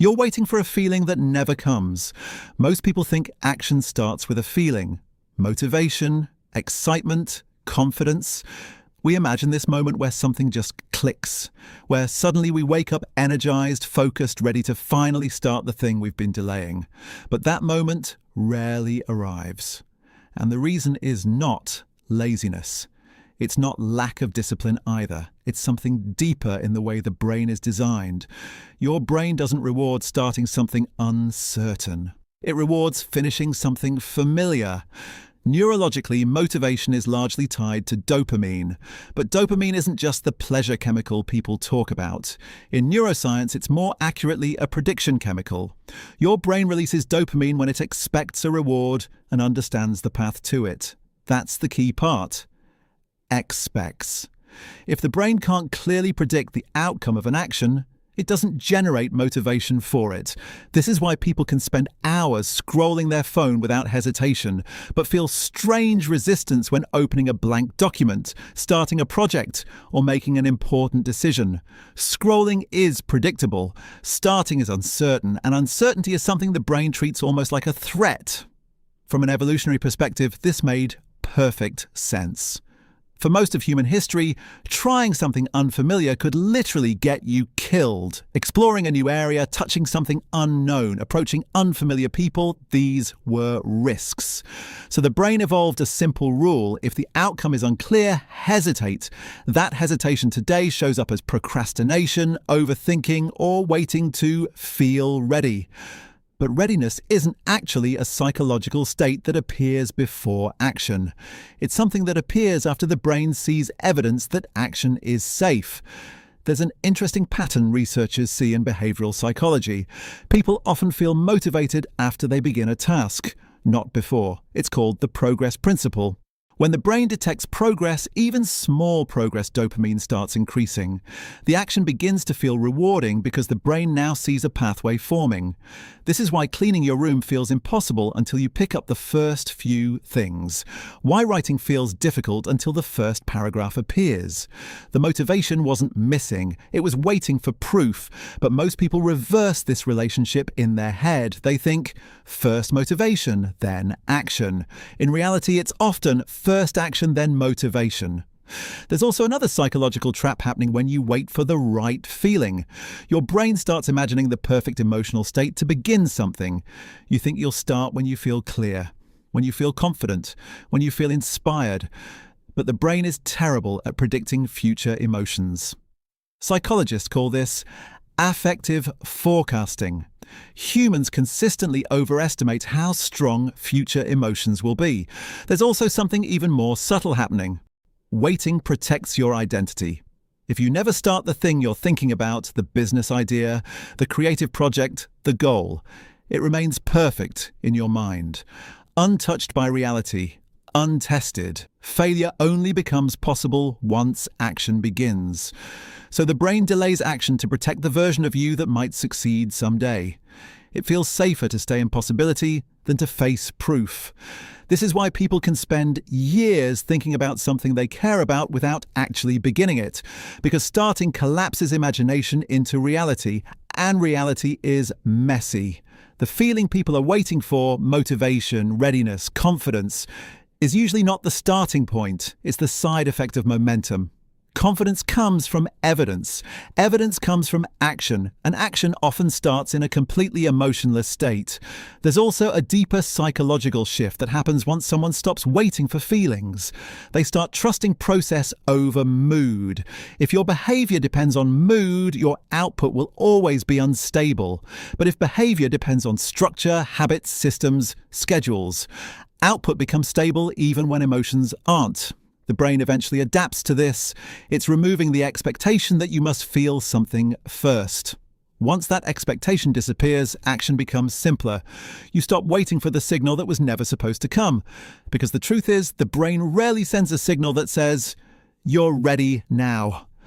You're waiting for a feeling that never comes. Most people think action starts with a feeling. Motivation, excitement, confidence. We imagine this moment where something just clicks, where suddenly we wake up energized, focused, ready to finally start the thing we've been delaying. But that moment rarely arrives. And the reason is not laziness. It's not lack of discipline either. It's something deeper in the way the brain is designed. Your brain doesn't reward starting something uncertain. It rewards finishing something familiar. Neurologically, motivation is largely tied to dopamine. But dopamine isn't just the pleasure chemical people talk about. In neuroscience, it's more accurately a prediction chemical. Your brain releases dopamine when it expects a reward and understands the path to it. That's the key part. Expects. If the brain can't clearly predict the outcome of an action, it doesn't generate motivation for it. This is why people can spend hours scrolling their phone without hesitation, but feel strange resistance when opening a blank document, starting a project, or making an important decision. Scrolling is predictable. Starting is uncertain, and uncertainty is something the brain treats almost like a threat. From an evolutionary perspective, this made perfect sense. For most of human history, trying something unfamiliar could literally get you killed. Exploring a new area, touching something unknown, approaching unfamiliar people, these were risks. So the brain evolved a simple rule: if the outcome is unclear, hesitate. That hesitation today shows up as procrastination, overthinking, or waiting to feel ready. But readiness isn't actually a psychological state that appears before action. It's something that appears after the brain sees evidence that action is safe. There's an interesting pattern researchers see in behavioral psychology. People often feel motivated after they begin a task, not before. It's called the progress principle. When the brain detects progress, even small progress dopamine starts increasing. The action begins to feel rewarding because the brain now sees a pathway forming. This is why cleaning your room feels impossible until you pick up the first few things. Why writing feels difficult until the first paragraph appears. The motivation wasn't missing, it was waiting for proof. But most people reverse this relationship in their head. They think, first motivation, then action. In reality, it's often first action, then motivation. There's also another psychological trap happening when you wait for the right feeling. Your brain starts imagining the perfect emotional state to begin something. You think you'll start when you feel clear, when you feel confident, when you feel inspired. But the brain is terrible at predicting future emotions. Psychologists call this affective forecasting. Humans consistently overestimate how strong future emotions will be. There's also something even more subtle happening. Waiting protects your identity. If you never start the thing you're thinking about, the business idea, the creative project, the goal, it remains perfect in your mind, untouched by reality, untested. Failure only becomes possible once action begins. So the brain delays action to protect the version of you that might succeed someday. It feels safer to stay in possibility than to face proof. This is why people can spend years thinking about something they care about without actually beginning it, because starting collapses imagination into reality, and reality is messy. The feeling people are waiting for, motivation, readiness, confidence, is usually not the starting point. It's the side effect of momentum. Confidence comes from evidence. Evidence comes from action, and action often starts in a completely emotionless state. There's also a deeper psychological shift that happens once someone stops waiting for feelings. They start trusting process over mood. If your behavior depends on mood, your output will always be unstable. But if behavior depends on structure, habits, systems, schedules, output becomes stable even when emotions aren't. The brain eventually adapts to this. It's removing the expectation that you must feel something first. Once that expectation disappears, action becomes simpler. You stop waiting for the signal that was never supposed to come. Because the truth is, the brain rarely sends a signal that says, "You're ready now."